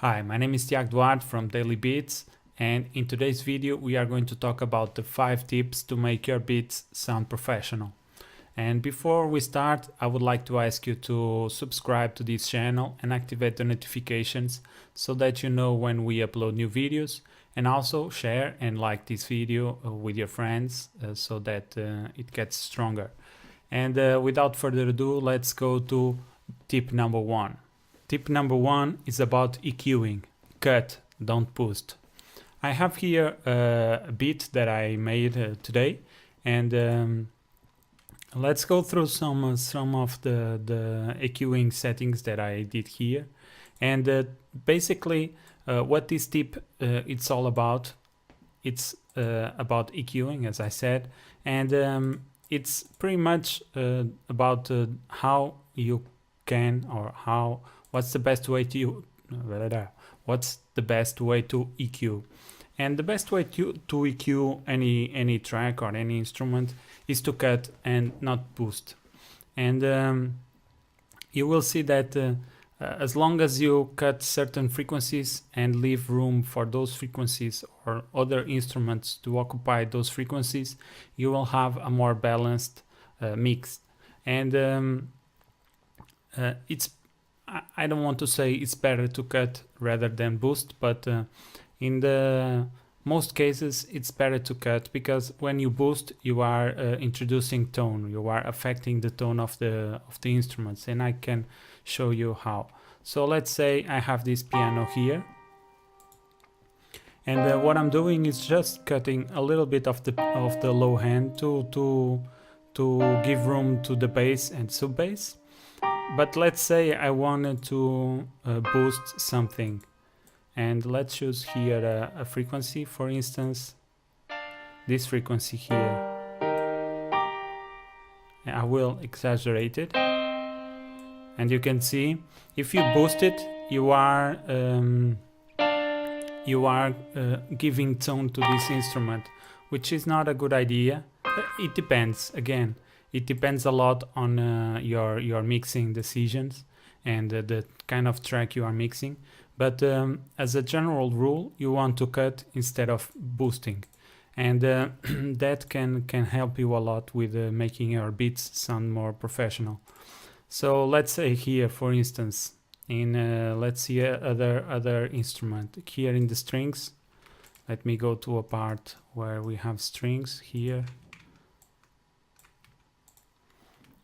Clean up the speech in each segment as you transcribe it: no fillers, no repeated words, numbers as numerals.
Hi, my name is Tiago Duarte from Daily Beats, and in today's video we are going to talk about the 5 tips to make your beats sound professional. And before we start, I would like to ask you to subscribe to this channel and activate the notifications so that you know when we upload new videos, and also share and like this video with your friends so that it gets stronger. And without further ado, let's go to tip number 1. Tip number 1 is about EQing. Cut, don't boost. I have here a beat that I made today, and let's go through some of the EQing settings that I did here. And basically what this tip it's all about, it's about EQing, as I said, and it's pretty much about how you can, or what's the best way to EQ. And the best way to EQ any track or any instrument is to cut and not boost. And you will see that as long as you cut certain frequencies and leave room for those frequencies or other instruments to occupy those frequencies, you will have a more balanced mix. And I don't want to say it's better to cut rather than boost, but in the most cases it's better to cut, because when you boost you are introducing tone, you are affecting the tone of the instruments, and I can show you how. So let's say I have this piano here, and what I'm doing is just cutting a little bit of the low hand to give room to the bass and sub bass. But let's say I wanted to boost something, and let's choose here a frequency, for instance this frequency here. I will exaggerate it, and you can see if you boost it, you are giving tone to this instrument, which is not a good idea. It depends, again, it depends a lot on your mixing decisions and the kind of track you are mixing. But as a general rule, you want to cut instead of boosting, and that can help you a lot with making your beats sound more professional. So let's say here, for instance, in let's see other instrument here in the strings. Let me go to a part where we have strings here.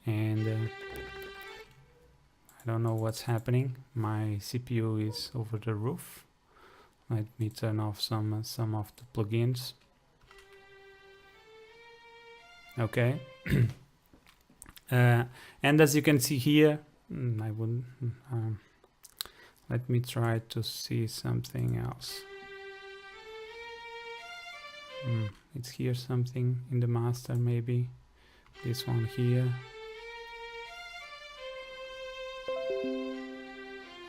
And I don't know what's happening. My CPU is over the roof. Let me turn off some of the plugins. Okay. And as you can see here, I wouldn't. Let me try to see something else. It's here something in the master, maybe this one here.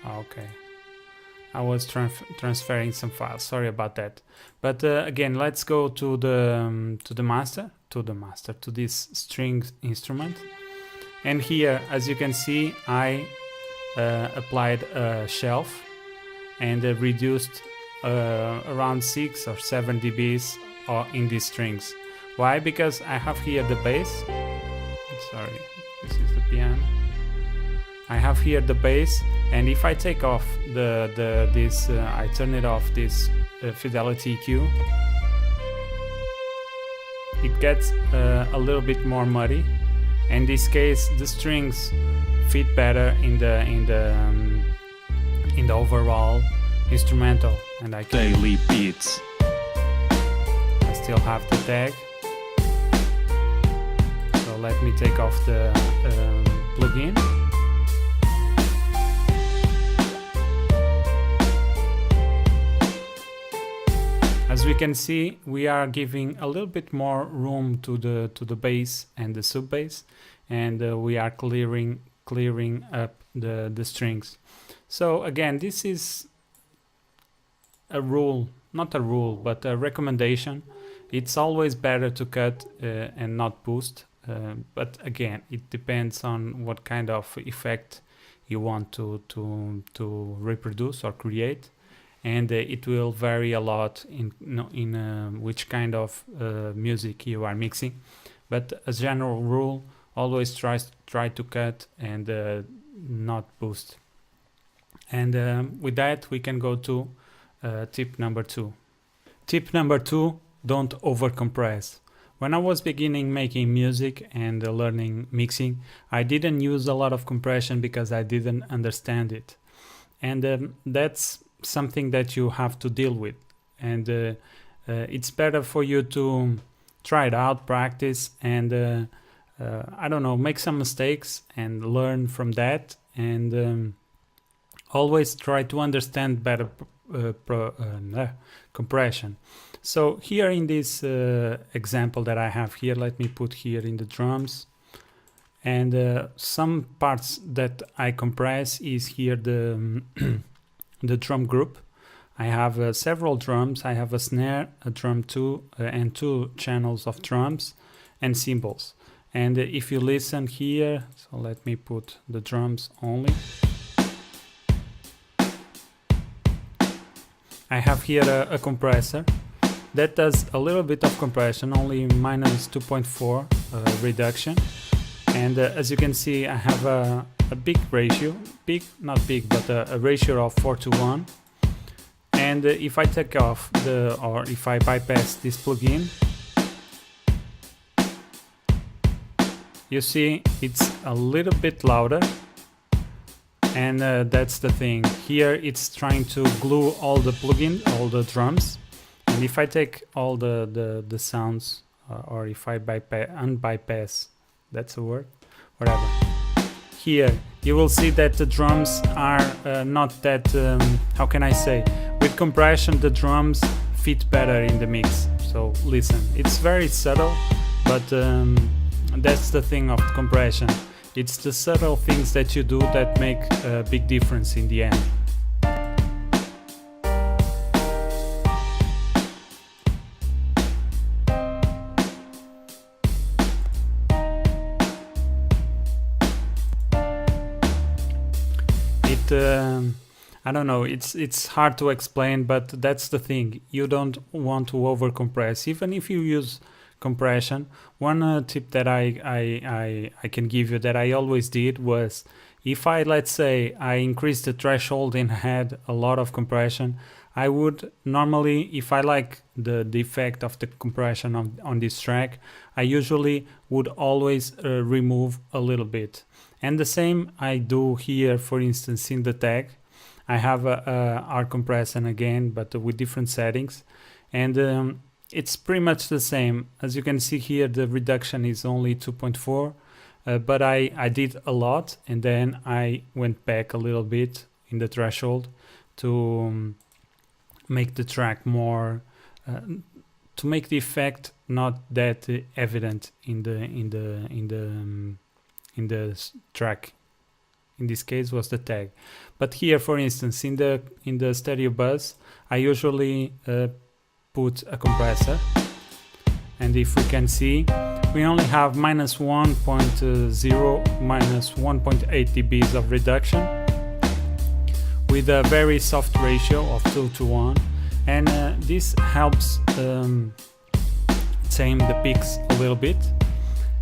Okay, I was transferring some files, sorry about that. But again, let's go to this string instrument, and here, as you can see, I applied a shelf and reduced around 6 or 7 dBs in these strings. Why? Because I have here the bass. Sorry, this is the piano. I have here the bass, and if I take off I turn it off, this Fidelity EQ, it gets a little bit more muddy. In this case, the strings fit better in the overall instrumental, and I can Daily Beats. I still have the tag, so let me take off the plugin. As we can see, we are giving a little bit more room to the bass and the sub bass, and we are clearing up the strings. So again, this is a rule, not a rule, but a recommendation. It's always better to cut and not boost, but again, it depends on what kind of effect you want to reproduce or create. and it will vary a lot in which kind of music you are mixing. But as a general rule, always try to cut and not boost. And with that, we can go to tip number 2. Tip number 2, don't overcompress. When I was beginning making music and learning mixing, I didn't use a lot of compression because I didn't understand it. And that's something that you have to deal with. And it's better for you to try it out, practice, and I don't know, make some mistakes and learn from that. And always try to understand better compression. So here in this example that I have here, let me put here in the drums, and some parts that I compress is here the the drum group. I have several drums. I have a snare, a drum too, and 2 channels of drums and cymbals. And if you listen here, so let me put the drums only. I have here a compressor that does a little bit of compression, only minus 2.4 reduction. And as you can see, I have a big ratio, not big, but a ratio of 4:1. And if I take off or if I bypass this plugin, you see it's a little bit louder. And that's the thing. Here it's trying to glue all the plugin, all the drums. And if I take all the sounds, or if I unbypass, that's a word, whatever. Here you will see that the drums are not that, how can I say, with compression the drums fit better in the mix. So listen, it's very subtle, but that's the thing of compression. It's the subtle things that you do that make a big difference in the end. I don't know, it's hard to explain, but that's the thing. You don't want to overcompress, even if you use compression. One tip that I can give you that I always did was, if I, let's say, I increase the threshold and had a lot of compression, I would normally, if I like the effect of the compression on this track, I usually would always remove a little bit. And the same I do here, for instance, in the tag. I have our compression again, but with different settings. And it's pretty much the same. As you can see here, the reduction is only 2.4, but I did a lot, and then I went back a little bit in the threshold to make the track more, to make the effect not that evident in the track. In this case was the tag. But here, for instance, in the stereo bus, I usually put a compressor, and if we can see, we only have minus 1.0, minus 1.8 dBs of reduction, with a very soft ratio of 2:1, and this helps tame the peaks a little bit.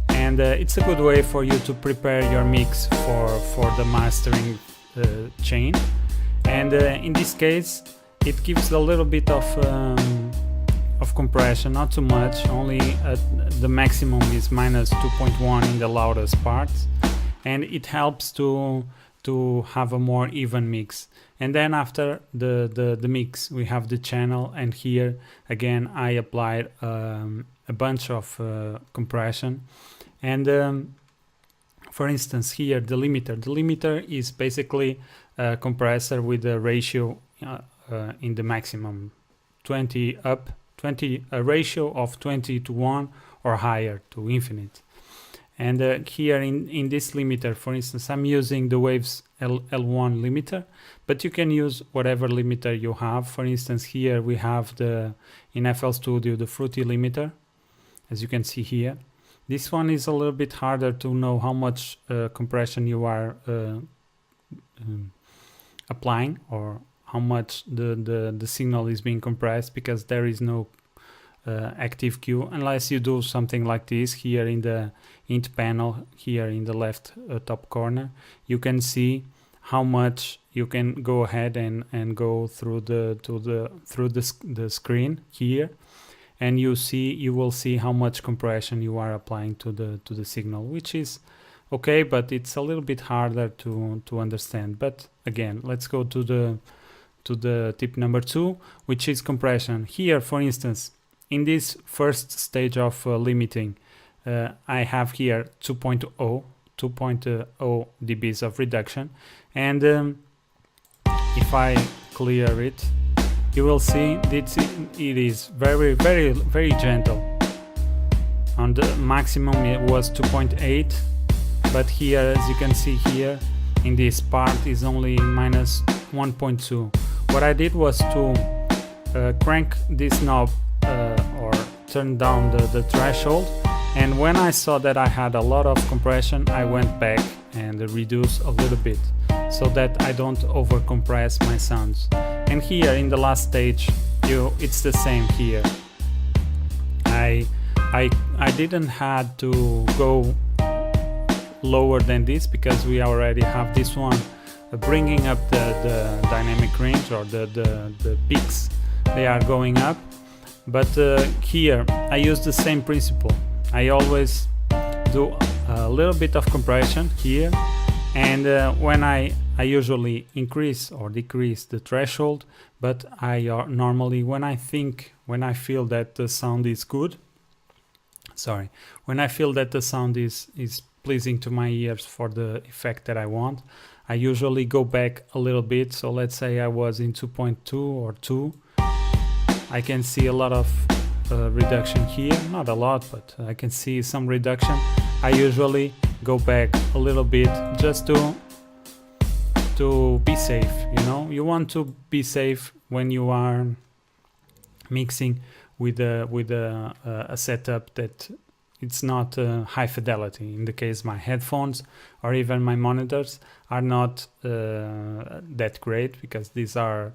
And it's a good way for you to prepare your mix for the mastering chain. And in this case, it gives a little bit of compression, not too much. Only the maximum is minus 2.1 in the loudest parts, and it helps to have a more even mix. And then after the mix, we have the channel, and here again I applied a bunch of compression. And for instance, here the limiter is basically a compressor with a ratio in the maximum 20 up, 20, a ratio of 20:1 or higher to infinite. And here in this limiter, for instance, I'm using the Waves L1 limiter, but you can use whatever limiter you have. For instance, here we have in FL Studio the Fruity limiter, as you can see here. This one is a little bit harder to know how much compression you are applying, or how much the signal is being compressed, because there is no active cue unless you do something like this. Here in the int panel, here in the left top corner, you can see how much you can go ahead and go through the screen here, and you will see how much compression you are applying to the signal, which is okay, but it's a little bit harder to understand. But again, let's go to the tip number 2, which is compression. Here, for instance, in this first stage of limiting, I have here 2.0 dBs of reduction, and if I clear it, you will see that it is very gentle. On the maximum it was 2.8, but here, as you can see here in this part, is only minus 1.2. What I did was to crank this knob or turn down the threshold, and when I saw that I had a lot of compression, I went back and reduced a little bit so that I don't over compress my sounds. And here in the last stage, it's the same here. I didn't had to go lower than this, because we already have this one bringing up the dynamic range, or the peaks, they are going up. But here I use the same principle. I always do a little bit of compression here, and when I usually increase or decrease the threshold, but I normally, when I feel that the sound is good, when I feel that the sound is pleasing to my ears for the effect that I want, I usually go back a little bit. So let's say I was in 2.2 or 2, I can see a lot of reduction here, not a lot, but I can see some reduction. I usually go back a little bit just to be safe. You want to be safe when you are mixing with a setup that it's not high fidelity. In the case, my headphones or even my monitors are not that great, because these are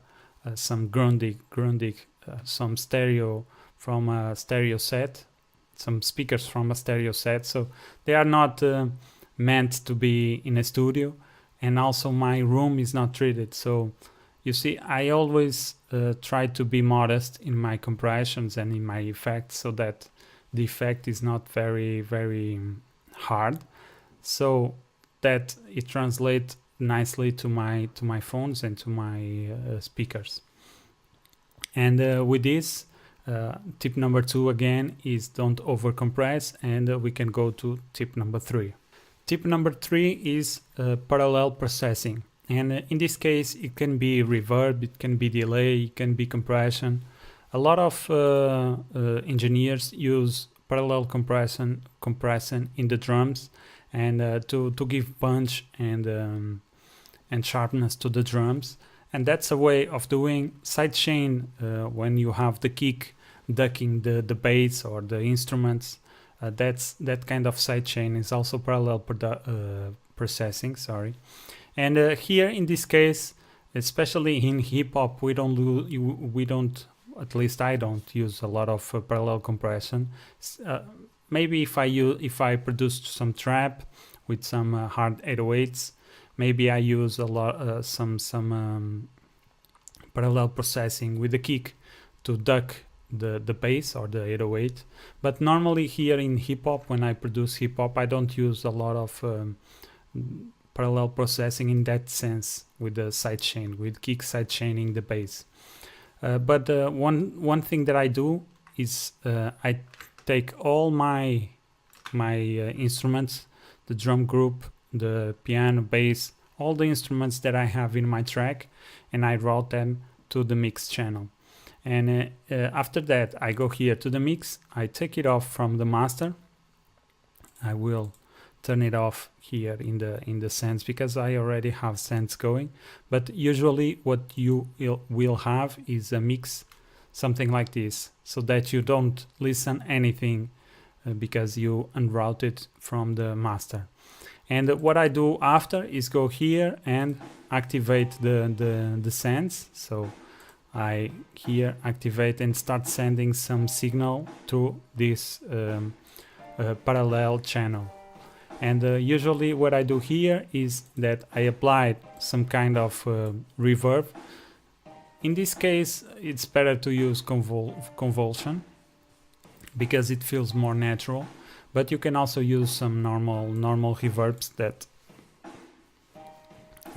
some Grundig, some stereo from a stereo set, some speakers from a stereo set, so they are not meant to be in a studio, and also my room is not treated. So you see, I always try to be modest in my compressions and in my effects, so that the effect is not very hard, so that it translates nicely to my phones and to my speakers. And with this, tip number 2 again is don't overcompress, and we can go to tip number 3. Tip number 3 is parallel processing, and in this case it can be reverb, it can be delay, it can be compression. A lot of engineers use parallel compression in the drums, and to give punch and sharpness to the drums. And that's a way of doing sidechain when you have the kick ducking the bass or the instruments. That kind of sidechain is also parallel processing. And here in this case, especially in hip hop, we don't. At least I don't use a lot of parallel compression. Maybe if I produce some trap with some hard 808s, maybe I use a lot some parallel processing with the kick to duck the bass or the 808. But normally here in hip hop, when I produce hip hop, I don't use a lot of parallel processing in that sense, with the sidechain, with kick sidechaining the bass. But one thing that I do is I take all my instruments, the drum group, the piano, bass, all the instruments that I have in my track, and I route them to the mix channel. And after that, I go here to the mix, I take it off from the master. I will turn it off here in the sends, because I already have sends going. But usually what you will have is a mix, something like this, so that you don't listen anything because you unroute it from the master. And what I do after is go here and activate the sends. So I here activate and start sending some signal to this parallel channel. And usually what I do here is that I applied some kind of reverb. In this case, it's better to use convolution because it feels more natural. But you can also use some normal reverbs that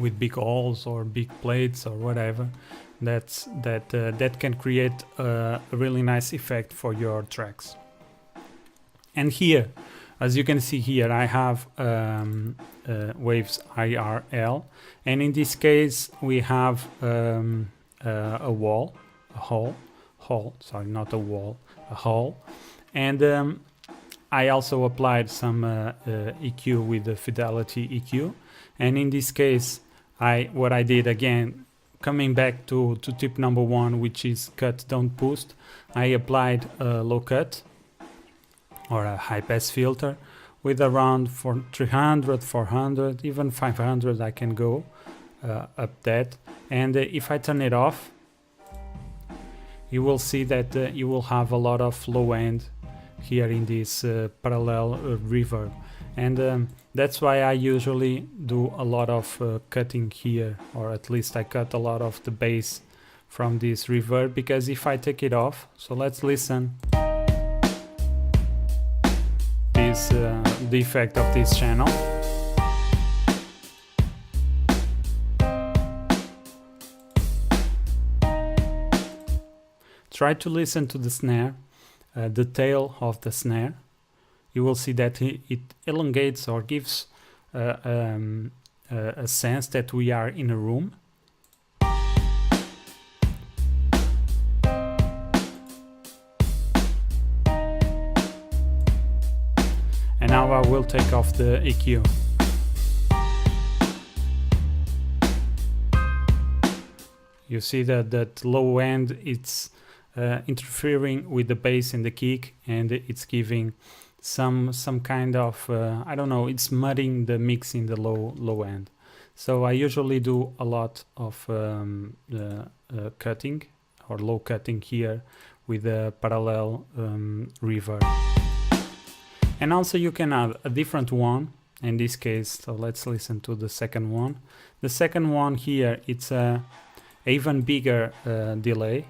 with big holes or big plates or whatever that can create a really nice effect for your tracks. And here, as you can see here, I have waves IRL, and in this case we have a hole, and I also applied some EQ with the Fidelity EQ, and in this case what I did, again coming back to tip number 1, which is cut don't boost, I applied a low cut or a high pass filter with around 300, 400, even 500 I can go up that, and if I turn it off you will see that you will have a lot of low end here in this parallel reverb, and that's why I usually do a lot of cutting here, or at least I cut a lot of the bass from this reverb, because if I take it off, so let's listen this the effect of this channel. Try to listen to the snare. The tail of the snare, you will see that it elongates or gives a sense that we are in a room. And now I will take off the EQ. You see that low end, it's interfering with the bass and the kick, and it's giving some kind of I don't know, it's mudding the mix in the low end. So I usually do a lot of cutting or low cutting here with a parallel reverb. And also you can have a different one in this case, so let's listen to the second one. The second one here, it's a even bigger delay.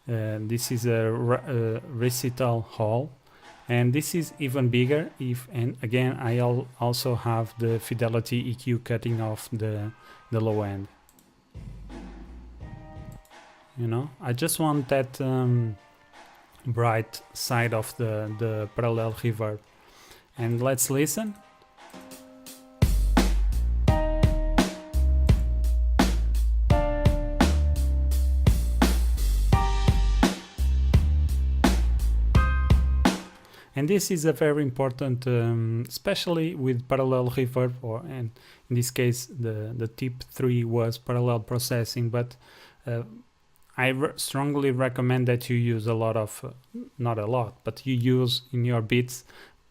This is a recital hall, and this is even bigger. And again, I also have the Fidelity EQ cutting off the low end. You know, I just want that bright side of the parallel reverb. And let's listen. And this is a very important, especially with parallel reverb, and in this case the tip 3 was parallel processing, but I strongly recommend that you use a lot of, not a lot, but you use in your beats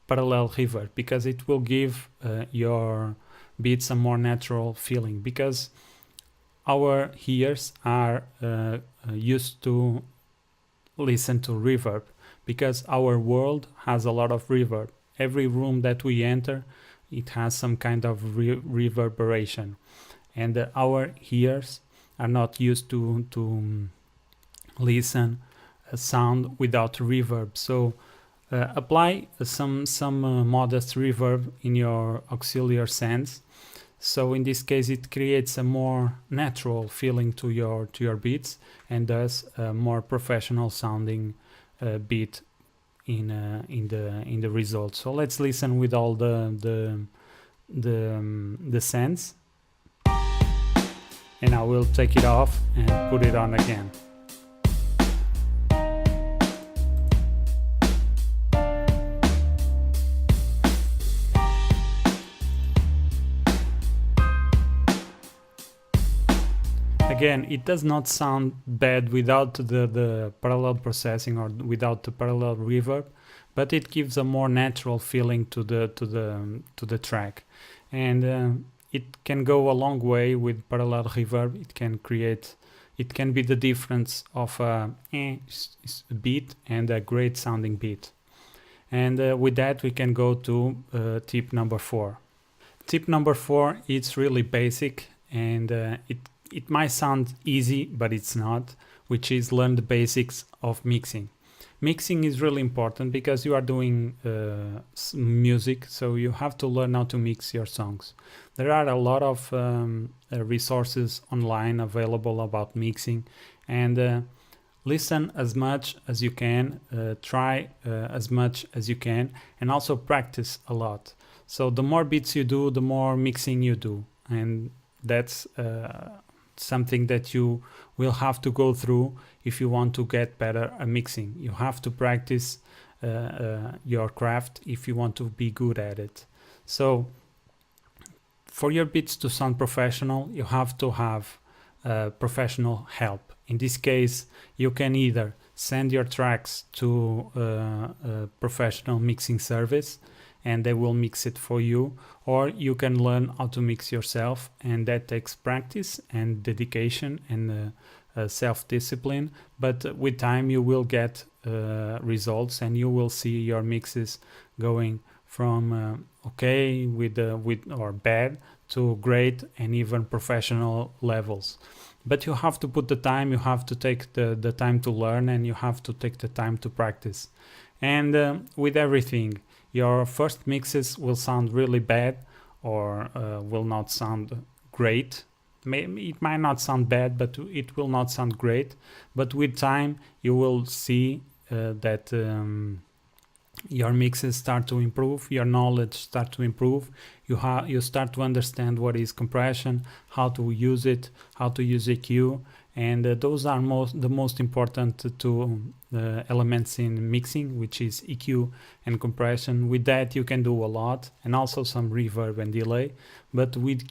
parallel reverb, because it will give your beats a more natural feeling, because our ears are used to listen to reverb, because our world has a lot of reverb. Every room that we enter, it has some kind of reverberation, and our ears are not used to listen a sound without reverb. So apply some modest reverb in your auxiliary sends. So in this case, it creates a more natural feeling to your beats, and thus a more professional sounding beat in the result. So let's listen with all the sends, and I will take it off and put it on again. Again, it does not sound bad without the parallel processing or without the parallel reverb, but it gives a more natural feeling to the track, and it can go a long way with parallel reverb. It can be the difference of a beat and a great sounding beat. And with that we can go to tip number 4. Tip number 4 is really basic, and it might sound easy, but it's not, which is learn the basics of mixing. Mixing is really important because you are doing music, so you have to learn how to mix your songs. There are a lot of resources online available about mixing, and listen as much as you can, try as much as you can, and also practice a lot. So the more beats you do, the more mixing you do, and that's something that you will have to go through if you want to get better at mixing. You have to practice your craft if you want to be good at it. So for your beats to sound professional, you have to have professional help. In this case, you can either send your tracks to a professional mixing service and they will mix it for you, or you can learn how to mix yourself, and that takes practice and dedication and self-discipline, but with time you will get results, and you will see your mixes going from okay with or bad to great and even professional levels. But you have to put the time, you have to take the time to learn, and you have to take the time to practice. And with everything, your first mixes will sound really bad, or will not sound great. It might not sound bad, but it will not sound great. But with time, you will see that your mixes start to improve, your knowledge start to improve. You start to understand what is compression, how to use it, how to use EQ, and those are the most important two elements in mixing, which is EQ and compression. With that you can do a lot, and also some reverb and delay, but with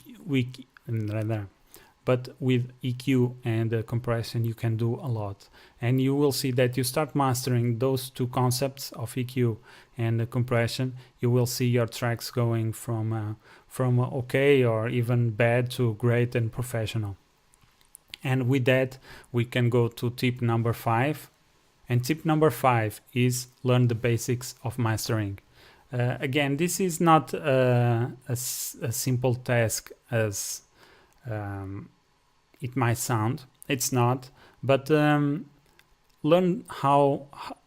EQ and compression you can do a lot. And you will see that you start mastering those two concepts of EQ and compression, you will see your tracks going from okay or even bad to great and professional. And with that we can go to tip number 5. And tip number 5 is learn the basics of mastering. Again, this is not a simple task as it might sound. It's not, but learn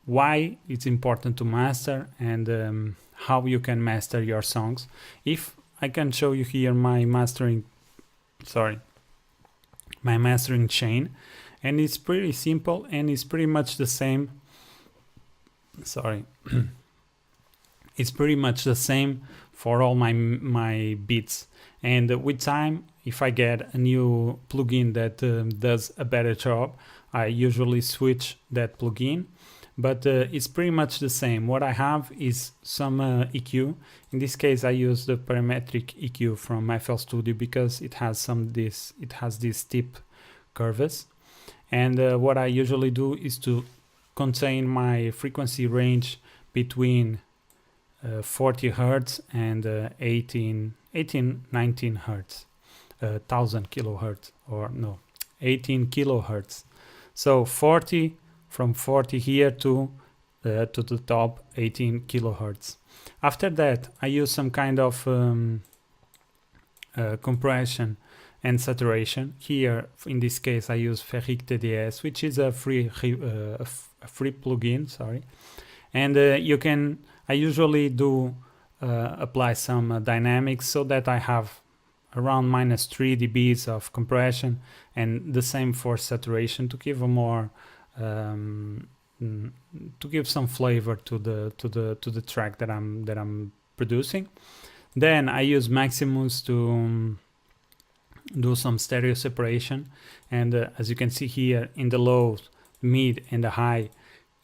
why it's important to master, and how you can master your songs. If I can show you here my mastering chain, and it's pretty simple, and it's pretty much the same. It's pretty much the same for all my beats. And with time, if I get a new plugin that does a better job, I usually switch that plugin. But it's pretty much the same. What I have is some EQ. In this case, I use the Parametric EQ from FL Studio because it has these tip curves. And what I usually do is to contain my frequency range between 40 hertz and 19 hertz, 1000 kilohertz, or no, 18 kilohertz. So 40, from 40 here to the top, 18 kilohertz. After that, I use some kind of compression and saturation. Here, in this case, I use Ferric TDS, which is a free plugin. Sorry, and I usually do apply some dynamics so that I have around -3 dBs of compression, and the same for saturation to give a more to give some flavor to the track that I'm producing. Then I use Maximus to do some stereo separation, and as you can see here in the low, mid and the high,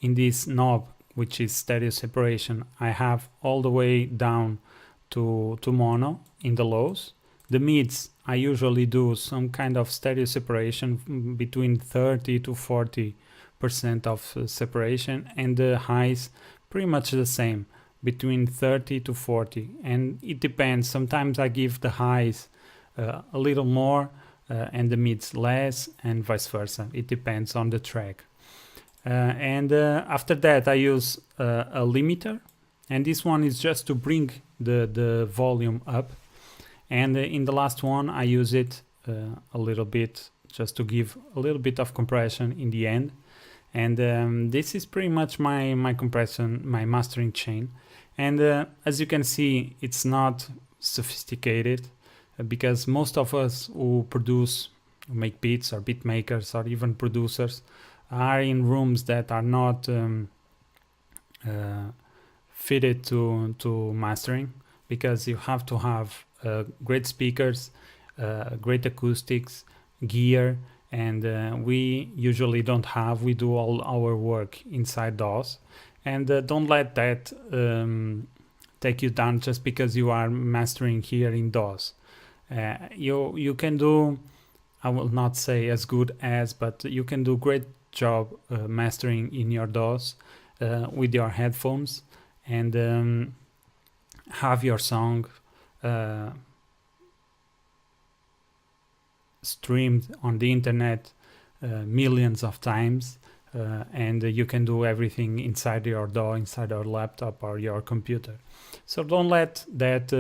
in this knob, which is stereo separation, I have all the way down to mono in the lows. The mids, I usually do some kind of stereo separation between 30 to 40% of separation, and the highs pretty much the same, between 30 to 40, and it depends. Sometimes I give the highs a little more and the mids less, and vice versa. It depends on the track. After that I use a limiter, and this one is just to bring the volume up, and in the last one I use it a little bit just to give a little bit of compression in the end. And this is pretty much my compression, my mastering chain. And as you can see, it's not sophisticated, because most of us who make beats, or beat makers, or even producers, are in rooms that are not fitted to mastering, because you have to have great speakers, great acoustics, gear, and we usually don't have. We do all our work inside DAWs, and don't let that take you down just because you are mastering here in DAWs. You can do, I will not say as good as, but you can do great job mastering in your DAWs with your headphones, and have your song streamed on the internet millions of times, and you can do everything inside your DAW, inside your laptop or your computer. So don't let that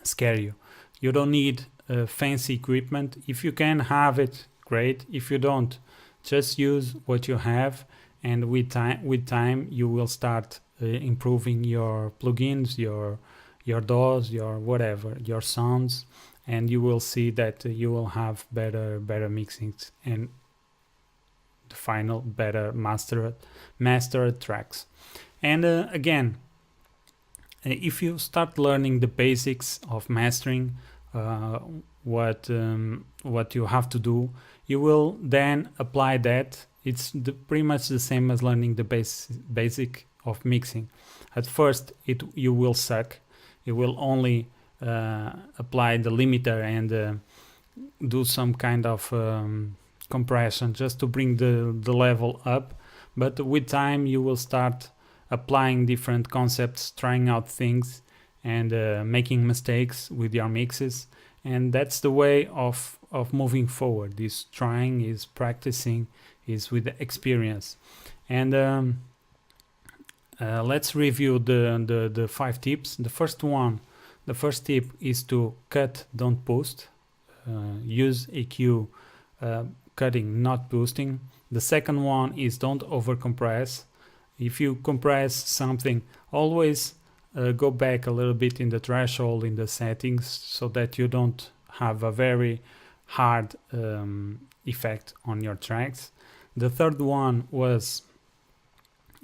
scare you. You don't need fancy equipment. If you can have it, great. If you don't, just use what you have, and with time you will start improving your plugins, your DAWs, your whatever, your sounds, and you will see that you will have better mixings and the final better mastered tracks. And again, if you start learning the basics of mastering, what you have to do, you will then apply that. It's pretty much the same as learning the basic of mixing. At first you will suck. You will only apply the limiter and do some kind of compression just to bring the level up, but with time you will start applying different concepts, trying out things, and making mistakes with your mixes. And that's the way of moving forward. Is trying, is practicing, is with the experience. And let's review the 5 tips. The first tip is to cut, don't boost. Use EQ cutting, not boosting. The second one is don't over compress. If you compress something, always go back a little bit in the threshold in the settings, so that you don't have a very hard effect on your tracks. The third one was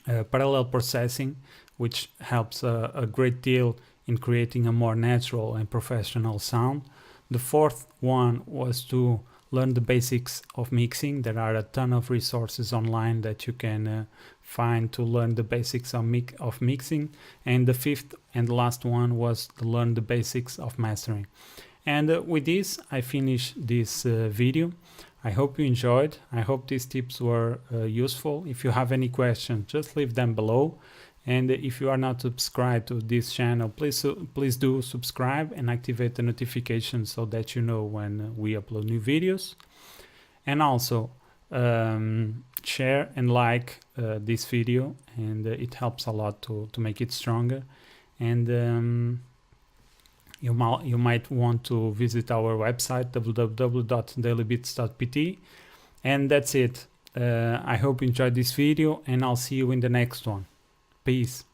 parallel processing, which helps a great deal in creating a more natural and professional sound. The fourth one was to learn the basics of mixing. There are a ton of resources online that you can find to learn the basics of mixing. And the fifth and last one was to learn the basics of mastering. And with this, I finish this video. I hope you enjoyed. I hope these tips were useful. If you have any questions, just leave them below. And if you are not subscribed to this channel, please do subscribe and activate the notifications so that you know when we upload new videos. And also share and like this video, and it helps a lot to make it stronger. And you might want to visit our website, www.dailybeats.pt. And that's it. I hope you enjoyed this video, and I'll see you in the next one. Peace.